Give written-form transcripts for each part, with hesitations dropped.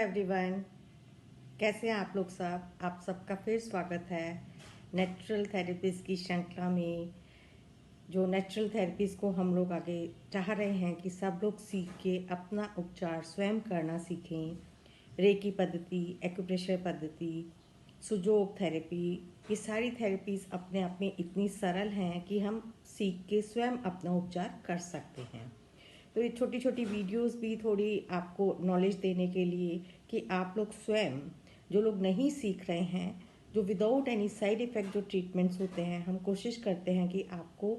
Everyone, कैसे हैं आप लोग सब। आप सबका फिर स्वागत है नेचुरल थेरेपीज़ की श्रृंखला में। जो नेचुरल थेरेपीज़ को हम लोग आगे चाह रहे हैं कि सब लोग सीख के अपना उपचार स्वयं करना सीखें। रेकी पद्धति, एक्यूप्रेशर पद्धति, सुजोग थेरेपी, ये सारी थेरेपीज़ अपने आप में इतनी सरल हैं कि हम सीख के स्वयं अपना उपचार कर सकते हैं। तो ये छोटी छोटी वीडियोस भी थोड़ी आपको नॉलेज देने के लिए कि आप लोग स्वयं, जो लोग नहीं सीख रहे हैं, जो विदाउट एनी साइड इफ़ेक्ट जो ट्रीटमेंट्स होते हैं, हम कोशिश करते हैं कि आपको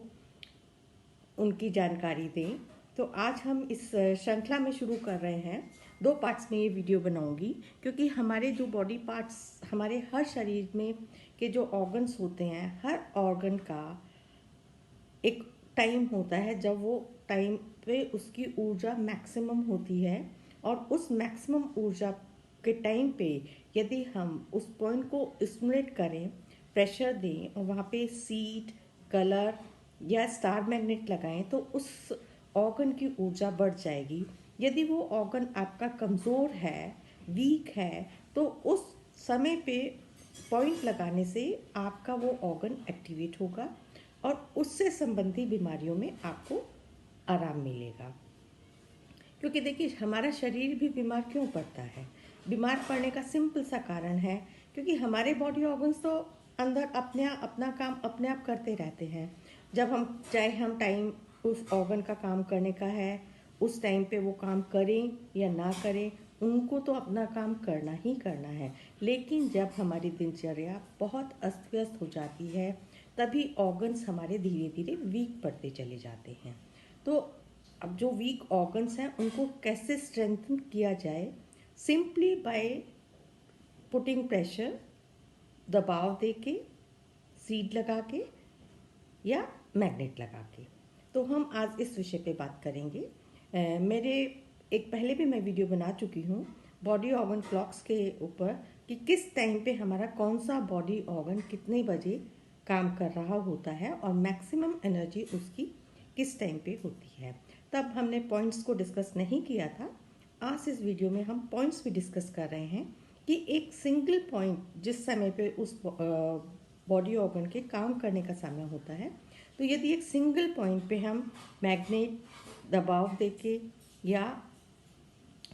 उनकी जानकारी दें। तो आज हम इस श्रृंखला में शुरू कर रहे हैं। 2 पार्ट्स में ये वीडियो बनाऊंगी क्योंकि हमारे जो बॉडी पार्ट्स, हमारे हर शरीर में के जो ऑर्गन्स होते हैं, हर ऑर्गन का एक टाइम होता है जब वो टाइम पे उसकी ऊर्जा मैक्सिमम होती है। और उस मैक्सिमम ऊर्जा के टाइम पे यदि हम उस पॉइंट को स्टिमुलेट करें, प्रेशर दें और वहाँ पे सीड, कलर या स्टार मैग्नेट लगाएं तो उस ऑर्गन की ऊर्जा बढ़ जाएगी। यदि वो ऑर्गन आपका कमज़ोर है, वीक है, तो उस समय पे पॉइंट लगाने से आपका वो ऑर्गन एक्टिवेट होगा और उससे संबंधी बीमारियों में आपको आराम मिलेगा। क्योंकि देखिए, हमारा शरीर भी बीमार क्यों पड़ता है? बीमार पड़ने का सिंपल सा कारण है क्योंकि हमारे बॉडी ऑर्गन्स तो अंदर अपना काम अपने आप करते रहते हैं। जब हम टाइम उस ऑर्गन का काम करने का है, उस टाइम पे वो काम करें या ना करें, उनको तो अपना काम करना ही करना है। लेकिन जब हमारी दिनचर्या बहुत अस्त व्यस्त हो जाती है, तभी ऑर्गन्स हमारे धीरे धीरे वीक पड़ते चले जाते हैं। तो अब जो वीक ऑर्गन्स हैं उनको कैसे स्ट्रेंथन किया जाए? सिंपली बाय पुटिंग प्रेशर, दबाव दे के, सीड लगा के या मैग्नेट लगा के। तो हम आज इस विषय पे बात करेंगे। मेरे एक पहले भी मैं वीडियो बना चुकी हूँ बॉडी ऑर्गन क्लॉक्स के ऊपर कि किस टाइम पे हमारा कौन सा बॉडी ऑर्गन कितने बजे काम कर रहा होता है और मैक्सिमम एनर्जी उसकी किस टाइम पे होती है। तब हमने पॉइंट्स को डिस्कस नहीं किया था। आज इस वीडियो में हम पॉइंट्स भी डिस्कस कर रहे हैं कि एक सिंगल पॉइंट जिस समय पे उस बॉडी ऑर्गन के काम करने का समय होता है, तो यदि एक सिंगल पॉइंट पे हम मैग्नेट दबाव देके या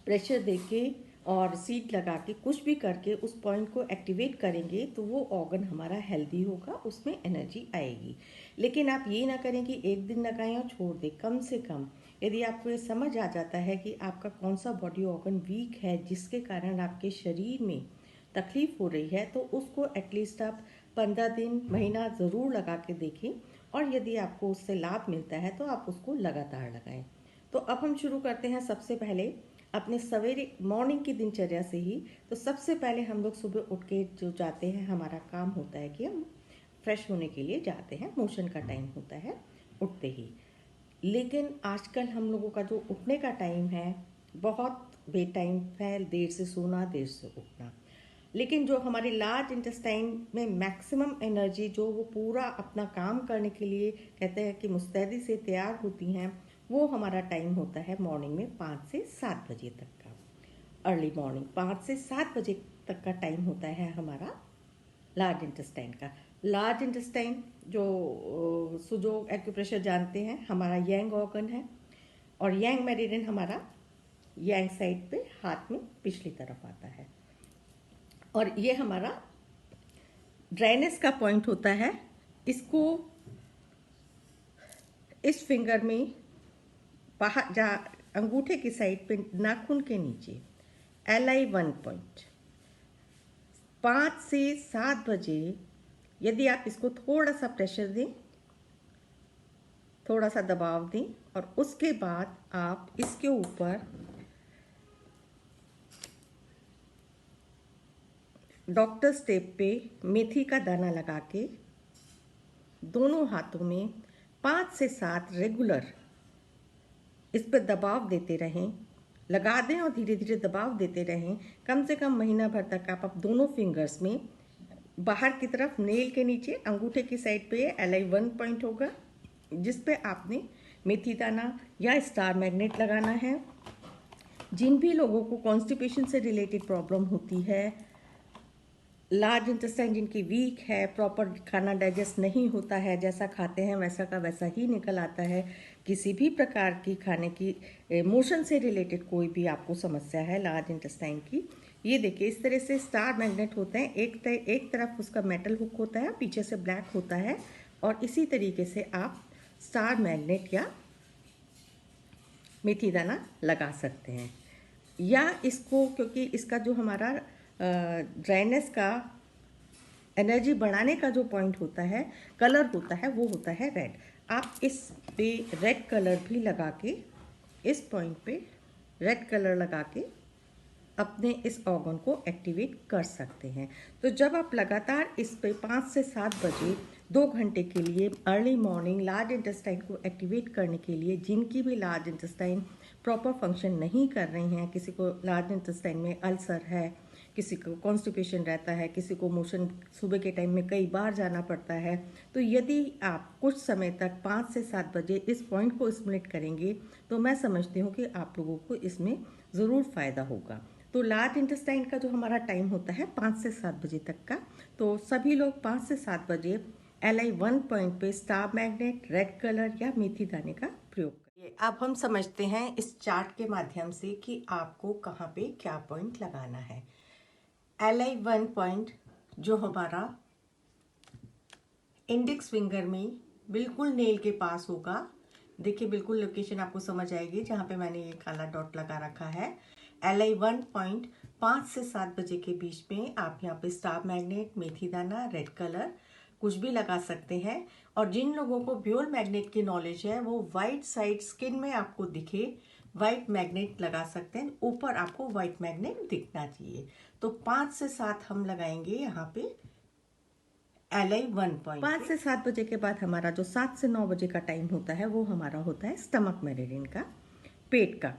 प्रेशर देके और सीड लगा के कुछ भी करके उस पॉइंट को एक्टिवेट करेंगे तो वो ऑर्गन हमारा हेल्दी होगा, उसमें एनर्जी आएगी। लेकिन आप ये ना करें कि एक दिन लगाएं और छोड़ दें। कम से कम यदि आपको ये समझ आ जाता है कि आपका कौन सा बॉडी ऑर्गन वीक है जिसके कारण आपके शरीर में तकलीफ हो रही है, तो उसको एटलीस्ट आप 15 दिन, महीना ज़रूर लगा के देखें। और यदि आपको उससे लाभ मिलता है तो आप उसको लगातार लगाएं। तो अब हम शुरू करते हैं सबसे पहले अपने सवेरे मॉर्निंग की दिनचर्या से ही। तो सबसे पहले हम लोग सुबह उठ के जो जाते हैं, हमारा काम होता है कि हम फ्रेश होने के लिए जाते हैं। मोशन का टाइम होता है उठते ही। लेकिन आजकल हम लोगों का जो उठने का टाइम है बहुत बे टाइम है, देर से सोना, देर से उठना। लेकिन जो हमारे लार्ज इंटेस्टाइन में मैक्सिमम एनर्जी जो वो पूरा अपना काम करने के लिए कहते हैं कि मुस्तैदी से तैयार होती हैं, वो हमारा टाइम होता है मॉर्निंग में 5 से 7 बजे तक का। अर्ली मॉर्निंग 5 से 7 बजे तक का टाइम होता है हमारा लार्ज इंटेस्टाइन का। लार्ज इंटेस्टाइन जो सुजोग एक्यूप्रेशर जानते हैं, हमारा यांग ऑर्गन है और यांग मेरिडियन हमारा यांग साइड पे हाथ में पिछली तरफ आता है। और ये हमारा ड्राइनेस का पॉइंट होता है। इसको इस फिंगर में बाहर जहाँ अंगूठे की साइड पे नाखून के नीचे LI1 पॉइंट 5 से 7 बजे यदि आप इसको थोड़ा सा प्रेशर दें, थोड़ा सा दबाव दें और उसके बाद आप इसके ऊपर डॉक्टर्स टेप पे मेथी का दाना लगा के दोनों हाथों में 5 से 7 रेगुलर इस पर दबाव देते रहें। लगा दें और धीरे धीरे दबाव देते रहें। कम से कम महीना भर तक आप दोनों फिंगर्स में बाहर की तरफ नेल के नीचे अंगूठे की साइड पे LI1 पॉइंट होगा जिस पे आपने मेथी दाना या स्टार मैग्नेट लगाना है। जिन भी लोगों को कॉन्स्टिपेशन से रिलेटेड प्रॉब्लम होती है, लार्ज इंटेस्टाइन जिनकी वीक है, प्रॉपर खाना डाइजेस्ट नहीं होता है, जैसा खाते हैं वैसा का वैसा ही निकल आता है, किसी भी प्रकार की खाने की मोशन से रिलेटेड कोई भी आपको समस्या है लार्ज इंटेस्टाइन की, ये देखिए इस तरह से स्टार मैग्नेट होते हैं। एक तरफ उसका मेटल हुक होता है, पीछे से ब्लैक होता है, और इसी तरीके से आप स्टार मैग्नेट या मेथी दाना लगा सकते हैं। या इसको, क्योंकि इसका जो हमारा ड्राइनेस का एनर्जी बढ़ाने का जो पॉइंट होता है, कलर होता है, वो होता है रेड। आप इस पे रेड कलर भी लगा के, इस पॉइंट पे रेड कलर लगा के अपने इस ऑर्गन को एक्टिवेट कर सकते हैं। तो जब आप लगातार इस पे 5 से 7 बजे 2 घंटे के लिए अर्ली मॉर्निंग लार्ज इंटेस्टाइन को एक्टिवेट करने के लिए, जिनकी भी लार्ज इंटेस्टाइन प्रॉपर फंक्शन नहीं कर रही हैं, किसी को लार्ज इंटेस्टाइन में अल्सर है, किसी को कॉन्स्टिपेशन रहता है, किसी को मोशन सुबह के टाइम में कई बार जाना पड़ता है, तो यदि आप कुछ समय तक 5 से 7 बजे इस पॉइंट को स्टिमुलेट करेंगे तो मैं समझती हूँ कि आप लोगों को इसमें ज़रूर फ़ायदा होगा। तो लार्ज इंटेस्टाइन का जो हमारा टाइम होता है 5 से 7 बजे तक का, तो सभी लोग 5 से 7 बजे LI1 पॉइंट पे स्टार मैग्नेट, रेड कलर या मेथी दाने का प्रयोग करिए। अब हम समझते हैं इस चार्ट के माध्यम से कि आपको कहाँ पे क्या पॉइंट लगाना है। LI1 पॉइंट जो हमारा इंडेक्स फिंगर में बिल्कुल नेल के पास होगा, देखिए बिल्कुल लोकेशन आपको समझ आएगी जहाँ पे मैंने ये काला डॉट लगा रखा है। LI1 पॉइंट 5 से 7 बजे के बीच में आप यहाँ पे स्टार मैग्नेट, मेथी दाना, रेड कलर कुछ भी लगा सकते हैं। और जिन लोगों को ब्यूल मैग्नेट की नॉलेज है वो वाइट साइड स्किन में आपको दिखे वाइट मैग्नेट लगा सकते हैं, ऊपर आपको वाइट मैग्नेट दिखना चाहिए। तो 5 से 7 हम लगाएंगे यहाँ पे LI1 पॉइंट। 5 से 7 बजे के बाद हमारा जो 7 से 9 बजे का टाइम होता है वो हमारा होता है स्टमक मेरिडियन का, पेट का।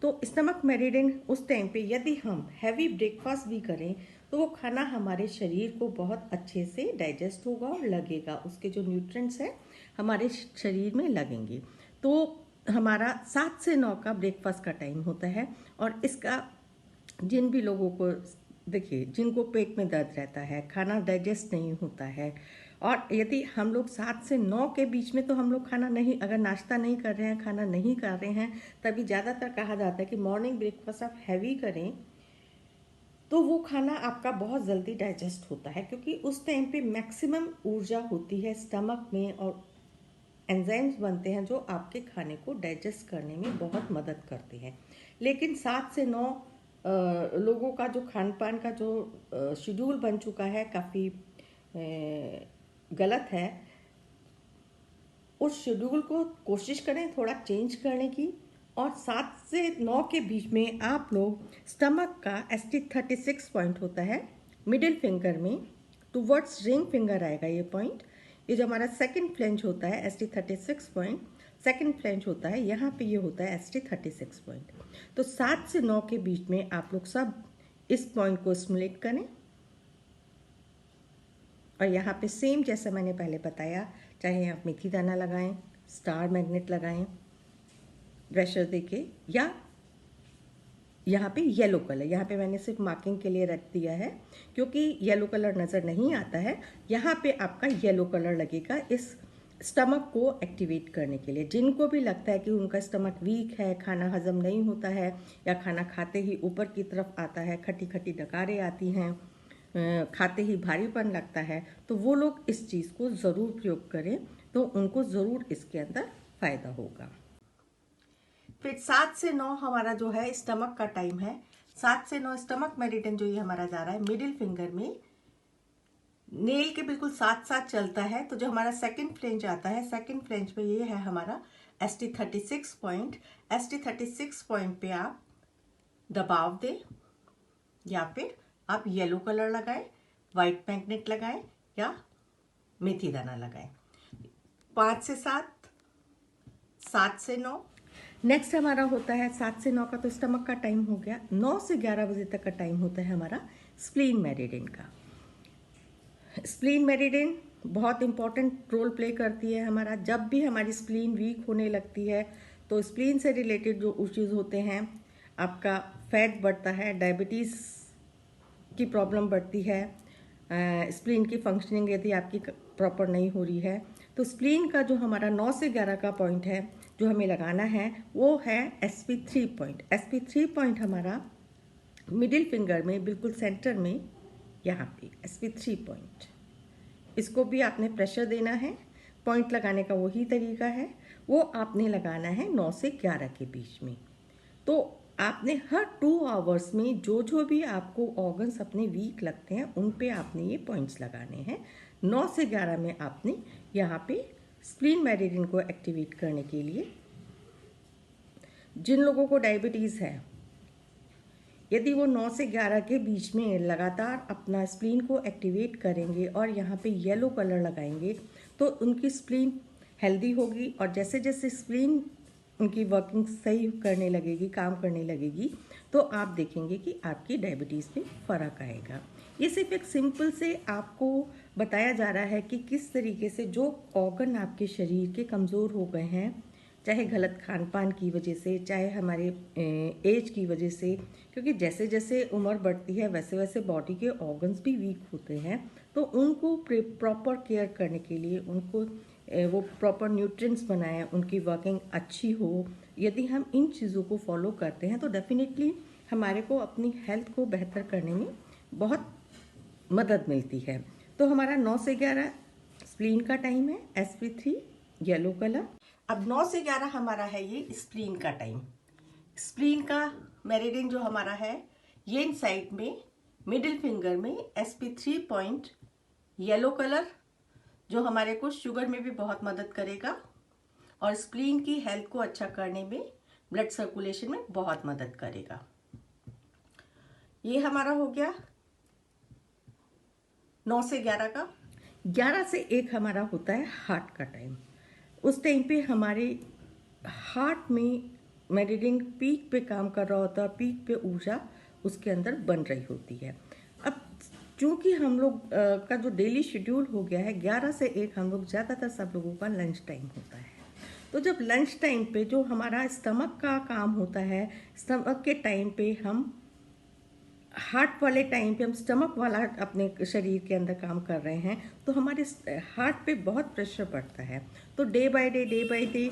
तो स्टमक मेरिडियन उस टाइम पे यदि हम हैवी ब्रेकफास्ट भी करें तो वो खाना हमारे शरीर को बहुत अच्छे से डाइजेस्ट होगा और लगेगा, उसके जो न्यूट्रिएंट्स हैं हमारे शरीर में लगेंगे। तो हमारा 7 से 9 का ब्रेकफास्ट का टाइम होता है। और इसका जिन भी लोगों को, देखिए जिनको पेट में दर्द रहता है, खाना डाइजेस्ट नहीं होता है, और यदि हम लोग 7 से 9 के बीच में तो हम लोग खाना नहीं, अगर नाश्ता नहीं कर रहे हैं, खाना नहीं कर रहे हैं, तभी ज़्यादातर कहा जाता है कि मॉर्निंग ब्रेकफास्ट आप हैवी करें तो वो खाना आपका बहुत जल्दी डाइजेस्ट होता है, क्योंकि उस टाइम पे मैक्सिमम ऊर्जा होती है स्टमक में और एंजाइम्स बनते हैं जो आपके खाने को डाइजेस्ट करने में बहुत मदद करते हैं। लेकिन 7 से 9 लोगों का जो खान पान का जो शेड्यूल बन चुका है काफ़ी गलत है। उस शेड्यूल को कोशिश करें थोड़ा चेंज करने की, और 7 से 9 के बीच में आप लोग स्टमक का ST36 पॉइंट होता है मिडिल फिंगर में, टुवर्ड्स रिंग फिंगर आएगा ये पॉइंट। ये जो हमारा सेकंड फ्लेंज होता है ST36 पॉइंट, सेकंड फ्लेंज होता है, यहाँ पे ये होता है ST36 पॉइंट। तो 7 से 9 के बीच में आप लोग सब इस पॉइंट को स्टिमुलेट करें, और यहाँ पे सेम जैसा मैंने पहले बताया, चाहे आप मेथी दाना लगाएं, स्टार मैग्नेट लगाएं प्रेशर देके, या यहाँ पे येलो कलर, यहाँ पे मैंने सिर्फ मार्किंग के लिए रख दिया है क्योंकि येलो कलर नज़र नहीं आता है। यहाँ पे आपका येलो कलर लगेगा इस स्टमक को एक्टिवेट करने के लिए। जिनको भी लगता है कि उनका स्टमक वीक है, खाना हजम नहीं होता है, या खाना खाते ही ऊपर की तरफ आता है, खट्टी खट्टी डकारें आती हैं, खाते ही भारीपन लगता है, तो वो लोग इस चीज़ को ज़रूर प्रयोग करें, तो उनको ज़रूर इसके अंदर फ़ायदा होगा। फिर 7 से 9 हमारा जो है स्टमक का टाइम है। 7 से 9 स्टमक मेरिडियन जो ये हमारा जा रहा है मिडिल फिंगर में, नेल के बिल्कुल साथ साथ चलता है। तो जो हमारा सेकंड फ्लेंज आता है, सेकंड फ्लेंज पे ये है हमारा ST36 पॉइंट। ST36 पॉइंट पे आप दबाव दें, या फिर आप येलो कलर लगाएं, वाइट मैग्नेट लगाएं, या मेथी दाना लगाएं। 5 से 7, 7 से 9। नेक्स्ट हमारा होता है 7 से 9 का, तो स्टमक का टाइम हो गया। 9 से 11 बजे तक का टाइम होता है हमारा स्प्लीन मेरिडियन का। स्प्लीन मेरिडियन बहुत इंपॉर्टेंट रोल प्ले करती है हमारा। जब भी हमारी स्प्लीन वीक होने लगती है तो स्प्लीन से रिलेटेड जो इश्यूज होते हैं, आपका फैट बढ़ता है, डायबिटीज़ की प्रॉब्लम बढ़ती है, स्प्लीन की फंक्शनिंग यदि आपकी प्रॉपर नहीं हो रही है, तो स्प्लीन का जो हमारा 9 से 11 का पॉइंट है जो हमें लगाना है वो है SP3 पॉइंट। SP3 पॉइंट हमारा मिडिल फिंगर में बिल्कुल सेंटर में, यहाँ पे SP3 पॉइंट। इसको भी आपने प्रेशर देना है। पॉइंट लगाने का वही तरीका है, वो आपने लगाना है 9 से 11 के बीच में। तो आपने हर 2 आवर्स में जो जो भी आपको ऑर्गन्स अपने वीक लगते हैं उन पे आपने ये पॉइंट्स लगाने हैं। 9 से 11 में आपने यहाँ पे स्प्लीन मेरिडियन को एक्टिवेट करने के लिए, जिन लोगों को डायबिटीज़ है, यदि वो 9 से 11 के बीच में लगातार अपना स्प्लीन को एक्टिवेट करेंगे और यहाँ पे येलो कलर लगाएंगे तो उनकी स्प्लीन हेल्दी होगी, और जैसे जैसे स्प्लीन उनकी वर्किंग सही करने लगेगी, काम करने लगेगी, तो आप देखेंगे कि आपकी डायबिटीज़ में फ़र्क आएगा। ये सिर्फ एक सिंपल से आपको बताया जा रहा है कि किस तरीके से जो ऑर्गन आपके शरीर के कमज़ोर हो गए हैं, चाहे गलत खान पान की वजह से, चाहे हमारे एज की वजह से, क्योंकि जैसे जैसे उम्र बढ़ती है वैसे वैसे बॉडी के ऑर्गन्स भी वीक होते हैं, तो उनको प्रॉपर केयर करने के लिए उनको वो प्रॉपर न्यूट्रिएंट्स बनाएं, उनकी वर्किंग अच्छी हो। यदि हम इन चीज़ों को फॉलो करते हैं तो डेफिनेटली हमारे को अपनी हेल्थ को बेहतर करने में बहुत मदद मिलती है। तो हमारा 9 से 11 स्प्लीन का टाइम है, SP3 येलो कलर। अब 9 से 11 हमारा है ये स्प्लीन का टाइम। स्प्लीन का मेरिडियन जो हमारा है ये इन साइड में मिडिल फिंगर में SP3 पॉइंट येलो कलर, जो हमारे को शुगर में भी बहुत मदद करेगा और स्प्लीन की हेल्थ को अच्छा करने में, ब्लड सर्कुलेशन में बहुत मदद करेगा। ये हमारा हो गया 9 से 11 का। 11 से 1 हमारा होता है हार्ट का टाइम। उस टाइम पे हमारे हार्ट में मेरिडियन पीक पे काम कर रहा होता है, पीक पे ऊर्जा उसके अंदर बन रही होती है। अब चूंकि हम लोग का जो डेली शेड्यूल हो गया है, 11 से 1 हम लोग ज़्यादातर सब लोगों का लंच टाइम होता है। तो जब लंच टाइम पे जो हमारा स्टमक का काम होता है, स्टमक के टाइम पे हम हार्ट वाले टाइम पे हम स्टमक वाला अपने शरीर के अंदर काम कर रहे हैं, तो हमारे हार्ट पे बहुत प्रेशर पड़ता है। तो day by day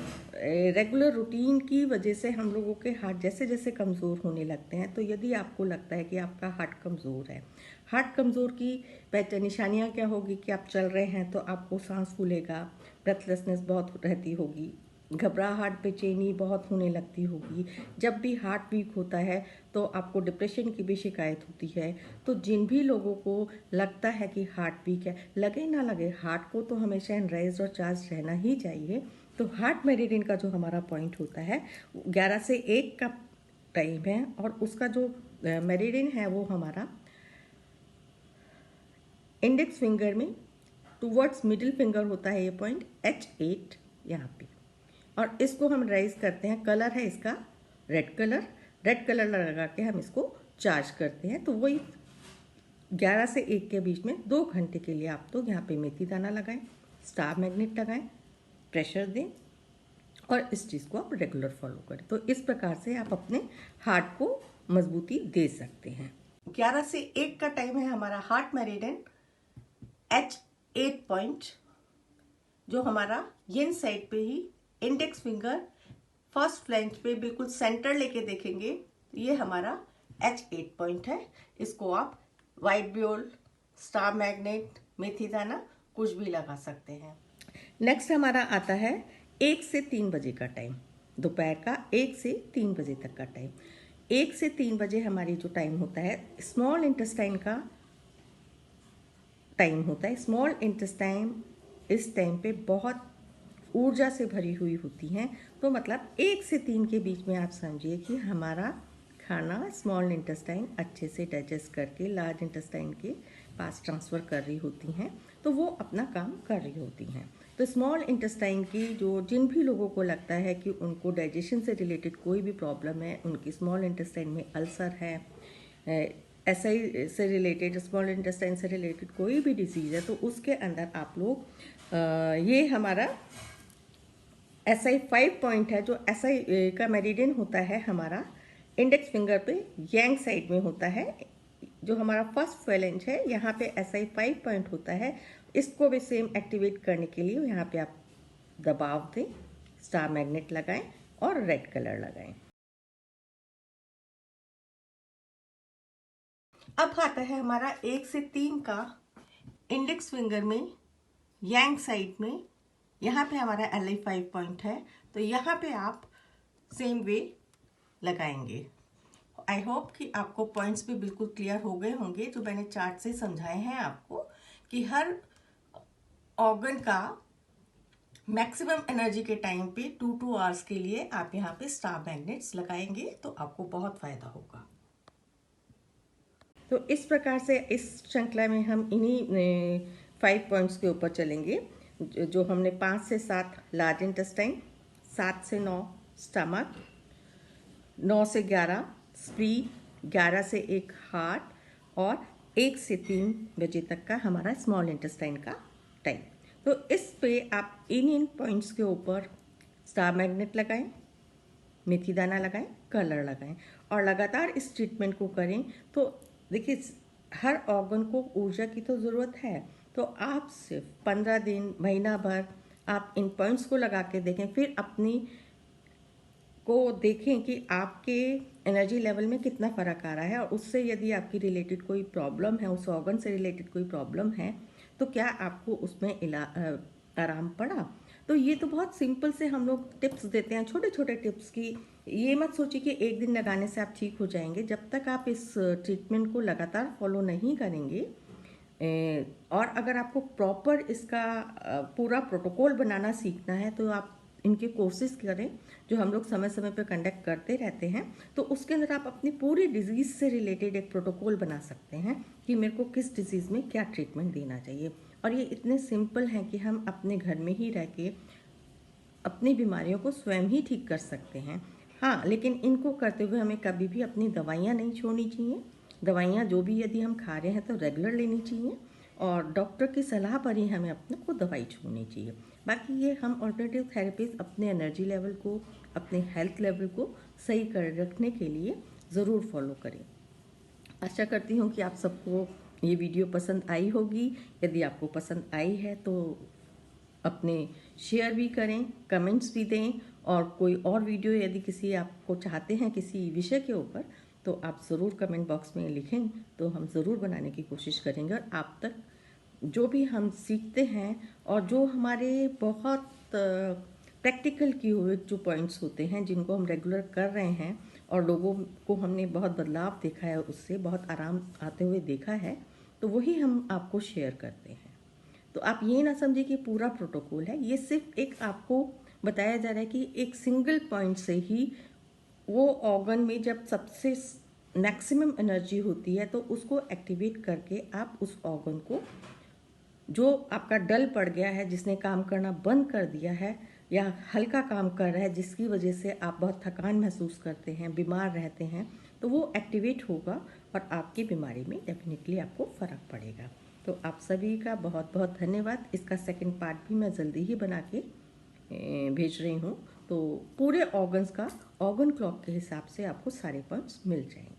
regular routine की वजह से हम लोगों के हार्ट जैसे जैसे कमज़ोर होने लगते हैं। तो यदि आपको लगता है कि आपका हार्ट कमज़ोर है, हार्ट कमज़ोर की पहचान निशानियाँ क्या होगी कि आप चल रहे हैं तो आपको सांस फूलेगा, ब्रेथलेसनेस बहुत रहती होगी, घबराहट, बेचैनी बहुत होने लगती होगी। जब भी हार्ट वीक होता है तो आपको डिप्रेशन की भी शिकायत होती है। तो जिन भी लोगों को लगता है कि हार्ट वीक है, लगे ना लगे, हार्ट को तो हमेशा एनर्जाइज और चार्ज रहना ही चाहिए। तो हार्ट मेरिडियन का जो हमारा पॉइंट होता है 11 से 1 का टाइम है, और उसका जो मेरिडियन है वो हमारा इंडेक्स फिंगर में टूवर्ड्स मिडिल फिंगर होता है ये पॉइंट, H8 यहाँ पे। और इसको हम राइज करते हैं, कलर है इसका रेड कलर लगा के हम इसको चार्ज करते हैं। तो वही 11 से 1 के बीच में 2 घंटे के लिए आप तो यहाँ पे मेथी दाना लगाएं, स्टार मैग्नेट लगाएं, प्रेशर दें और इस चीज़ को आप रेगुलर फॉलो करें। तो इस प्रकार से आप अपने हार्ट को मजबूती दे सकते हैं। 11 से 1 का टाइम है हमारा हार्ट मेरिडियन H8 पॉइंट, जो हमारा येन साइड पे ही इंडेक्स फिंगर फर्स्ट फ्लैंज पे बिल्कुल सेंटर लेके देखेंगे, ये हमारा H8 पॉइंट है। इसको आप वाइट ब्योल, स्टार मैग्नेट, मेथी दाना कुछ भी लगा सकते हैं। नेक्स्ट हमारा आता है 1 से 3 बजे का टाइम, दोपहर का 1 से 3 बजे तक का टाइम। 1 से 3 बजे हमारी जो टाइम होता है स्मॉल इंटेस्टाइन का टाइम होता है। स्मॉल इंटेस्टाइन इस टाइम पे बहुत ऊर्जा से भरी हुई होती हैं। तो मतलब 1 से 3 के बीच में आप समझिए कि हमारा खाना स्मॉल इंटेस्टाइन अच्छे से डाइजेस्ट करके लार्ज इंटेस्टाइन के पास ट्रांसफ़र कर रही होती हैं, तो वो अपना काम कर रही होती हैं। तो स्मॉल इंटेस्टाइन की जिन भी लोगों को लगता है कि उनको डाइजेशन से रिलेटेड कोई भी प्रॉब्लम है, उनकी स्मॉल इंटेस्टाइन में अल्सर है, SI से रिलेटेड, स्मॉल इंटेस्टाइन से रिलेटेड कोई भी डिजीज़ है, तो उसके अंदर आप लोग ये हमारा SI5 पॉइंट है, जो SI का मेरिडियन होता है हमारा इंडेक्स फिंगर पे यांग साइड में होता है, जो हमारा फर्स्ट फेलेंज है, यहाँ पे SI5 पॉइंट होता है। इसको भी सेम एक्टिवेट करने के लिए यहाँ पे आप दबाव दें, स्टार मैग्नेट लगाएं और रेड कलर लगाएं। अब आता है हमारा 1 से 3 का इंडेक्स फिंगर में यांग साइड में, यहाँ पे हमारा LI5 पॉइंट है, तो यहाँ पे आप सेम वे लगाएंगे। आई होप कि आपको पॉइंट्स भी बिल्कुल क्लियर हो गए होंगे, जो मैंने चार्ट से समझाए हैं आपको, कि हर ऑर्गन का मैक्सिमम एनर्जी के टाइम पे 2 आवर्स के लिए आप यहाँ पे स्टार मैग्नेट्स लगाएंगे तो आपको बहुत फायदा होगा। तो इस प्रकार से इस श्रृंखला में हम इन्हीं 5 पॉइंट्स के ऊपर चलेंगे, जो हमने 5 से 7 लार्ज इंटेस्टाइन, 7 से 9 स्टमक, 9 से 11 स्प्लीन, 11 से 1 हार्ट और 1 से 3 बजे तक का हमारा स्मॉल इंटेस्टाइन का टाइम। तो इस पे आप इन पॉइंट्स के ऊपर स्टार मैग्नेट लगाएं, मेथी दाना लगाएं, कलर लगाएं और लगातार इस ट्रीटमेंट को करें। तो देखिए, हर ऑर्गन को ऊर्जा की तो ज़रूरत है, तो आप सिर्फ 15 दिन, महीना भर आप इन पॉइंट्स को लगा के देखें, फिर अपनी को देखें कि आपके एनर्जी लेवल में कितना फ़र्क आ रहा है, और उससे यदि आपकी रिलेटेड कोई प्रॉब्लम है, उस ऑर्गन से रिलेटेड कोई प्रॉब्लम है, तो क्या आपको उसमें आराम पड़ा। तो ये तो बहुत सिंपल से हम लोग टिप्स देते हैं, छोटे छोटे टिप्स की। ये मत सोचिए कि एक दिन लगाने से आप ठीक हो जाएंगे। जब तक आप इस ट्रीटमेंट को लगातार फॉलो नहीं करेंगे, और अगर आपको प्रॉपर इसका पूरा प्रोटोकॉल बनाना सीखना है, तो आप इनकी कोशिश करें, जो हम लोग समय समय पर कंडक्ट करते रहते हैं। तो उसके अंदर आप अपनी पूरी डिजीज़ से रिलेटेड एक प्रोटोकॉल बना सकते हैं कि मेरे को किस डिजीज़ में क्या ट्रीटमेंट देना चाहिए। और ये इतने सिंपल हैं कि हम अपने घर में ही रह के अपनी बीमारियों को स्वयं ही ठीक कर सकते हैं। हाँ, लेकिन इनको करते हुए हमें कभी भी अपनी दवाइयाँ नहीं छोड़नी चाहिए। दवाइयाँ जो भी यदि हम खा रहे हैं तो रेगुलर लेनी चाहिए, और डॉक्टर की सलाह पर ही हमें अपने को दवाई छोड़नी चाहिए। बाकी ये हम ऑल्टरनेटिव थेरेपीज अपने एनर्जी लेवल को, अपने हेल्थ लेवल को सही कर रखने के लिए ज़रूर फॉलो करें। आशा करती हूँ कि आप सबको ये वीडियो पसंद आई होगी। यदि आपको पसंद आई है तो अपने शेयर भी करें, कमेंट्स भी दें, और कोई और वीडियो यदि किसी आपको चाहते हैं किसी विषय के ऊपर, तो आप ज़रूर कमेंट बॉक्स में लिखें, तो हम ज़रूर बनाने की कोशिश करेंगे। और आप तक जो भी हम सीखते हैं और जो हमारे बहुत प्रैक्टिकल किए हुए जो पॉइंट्स होते हैं, जिनको हम रेगुलर कर रहे हैं और लोगों को हमने बहुत बदलाव देखा है, उससे बहुत आराम आते हुए देखा है, तो वही हम आपको शेयर करते हैं। तो आप ये ना समझिए कि पूरा प्रोटोकॉल है, ये सिर्फ एक आपको बताया जा रहा है कि एक सिंगल पॉइंट से ही वो ऑर्गन में जब सबसे मैक्सिमम एनर्जी होती है, तो उसको एक्टिवेट करके आप उस ऑर्गन को, जो आपका डल पड़ गया है, जिसने काम करना बंद कर दिया है या हल्का काम कर रहा है, जिसकी वजह से आप बहुत थकान महसूस करते हैं, बीमार रहते हैं, तो वो एक्टिवेट होगा और आपकी बीमारी में डेफिनेटली आपको फ़र्क पड़ेगा। तो आप सभी का बहुत बहुत धन्यवाद। इसका सेकंड पार्ट भी मैं जल्दी ही बना के भेज रही हूँ। तो पूरे ऑर्गन्स का ऑर्गन क्लॉक के हिसाब से आपको सारे पॉइंट्स मिल जाएंगे।